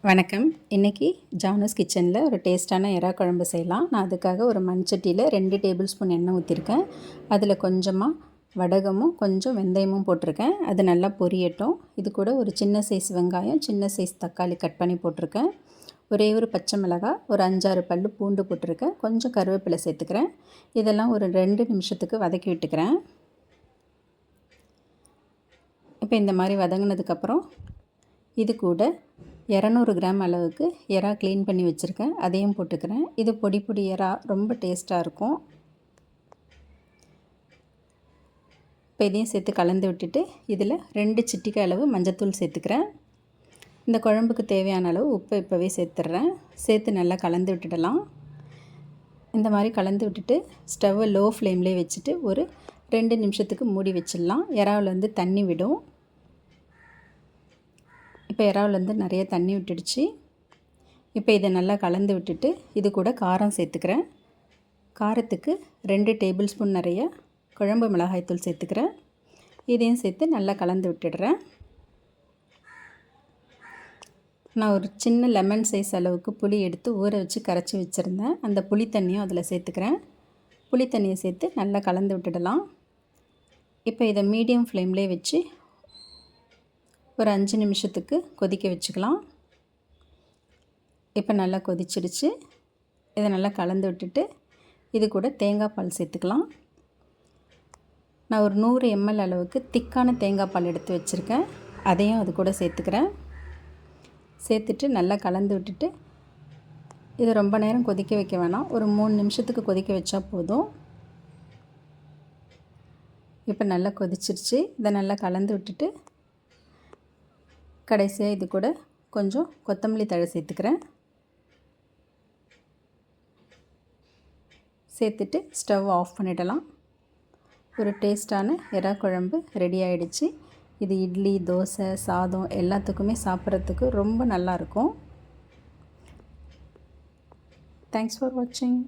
வணக்கம். இன்றைக்கி ஜானூஸ் கிச்சனில் ஒரு டேஸ்ட்டான எறா குழம்பு செய்யலாம். நான் அதுக்காக ஒரு மண்சட்டியில் 2 டேபிள் ஸ்பூன் எண்ணெய் ஊற்றிருக்கேன். அதில் கொஞ்சமாக வடகமும் கொஞ்சம் வெந்தயமும் போட்டிருக்கேன். அது நல்லா பொரியட்டும். இது கூட ஒரு சின்ன சைஸ் வெங்காயம், சின்ன சைஸ் தக்காளி கட் பண்ணி போட்டிருக்கேன். ஒரே ஒரு பச்சை மிளகாய், ஒரு 5-6 பல்லு பூண்டு போட்டிருக்கேன். கொஞ்சம் கருவேப்பிலை சேர்த்துக்கிறேன். இதெல்லாம் ஒரு 2 நிமிஷத்துக்கு வதக்கி விட்டுக்கிறேன். இப்போ இந்த மாதிரி வதங்கினதுக்கப்புறம் இது கூட 200 கிராம் அளவுக்கு எறா க்ளீன் பண்ணி வச்சுருக்கேன். அதையும் போட்டுக்கிறேன். இது பொடி பொடி எறா ரொம்ப டேஸ்ட்டாக இருக்கும். இப்போ இதையும் சேர்த்து கலந்து விட்டுட்டு இதில் 2 சிட்டிகை அளவு மஞ்சத்தூள் சேர்த்துக்கிறேன். இந்த குழம்புக்கு தேவையான அளவு உப்பு இப்போவே சேர்த்துட்றேன். சேர்த்து நல்லா கலந்து விட்டுடலாம். இந்த மாதிரி கலந்து விட்டுட்டு ஸ்டவ்வை லோ ஃப்ளேம்லேயே வச்சுட்டு ஒரு 2 நிமிஷத்துக்கு மூடி வச்சிடலாம். எறாவிலேருந்து தண்ணி விடும். இப்போ எறாவிலேருந்து நிறைய தண்ணி விட்டுடுச்சு. இப்போ இதை நல்லா கலந்து விட்டுட்டு இது கூட காரம் சேர்த்துக்கிறேன். காரத்துக்கு 2 டேபிள் ஸ்பூன் நிறைய குழம்பு மிளகாய்த்தூள் சேர்த்துக்கிறேன். இதையும் சேர்த்து நல்லா கலந்து விட்டுடுறேன். நான் ஒரு சின்ன லெமன் சைஸ் அளவுக்கு புளி எடுத்து ஊற வச்சு கரைச்சி வச்சுருந்தேன். அந்த புளி தண்ணியும் அதில் சேர்த்துக்கிறேன். புளி தண்ணியை சேர்த்து நல்லா கலந்து விட்டுடலாம். இப்போ இதை மீடியம் ஃப்ளேம்லேயே வச்சு ஒரு 5 நிமிஷத்துக்கு கொதிக்க வச்சுக்கலாம். இப்போ நல்லா கொதிச்சிடுச்சு. இதை நல்லா கலந்து விட்டுட்டு இது கூட தேங்காய் பால் சேர்த்துக்கலாம். நான் ஒரு 100 ml அளவுக்கு திக்கான தேங்காய் பால் எடுத்து வச்சுருக்கேன். அதையும் அது கூட சேர்த்துக்கிறேன். சேர்த்துட்டு நல்லா கலந்து விட்டுட்டு இதை ரொம்ப நேரம் கொதிக்க வைக்க வேணாம். ஒரு 3 நிமிஷத்துக்கு கொதிக்க வச்சா போதும். இப்போ நல்லா கொதிச்சிருச்சு. இதை நல்லா கலந்து விட்டுட்டு கடைசியாக இது கூட கொஞ்சம் கொத்தமல்லி தழை சேர்த்துக்கிறேன். சேர்த்துட்டு ஸ்டவ் ஆஃப் பண்ணிடலாம். ஒரு டேஸ்ட்டான எறா குழம்பு ரெடி ஆகிடுச்சு. இது இட்லி, தோசை, சாதம் எல்லாத்துக்குமே சாப்பிட்றதுக்கு ரொம்ப நல்லாயிருக்கும். தேங்க்ஸ் ஃபார் வாட்சிங்.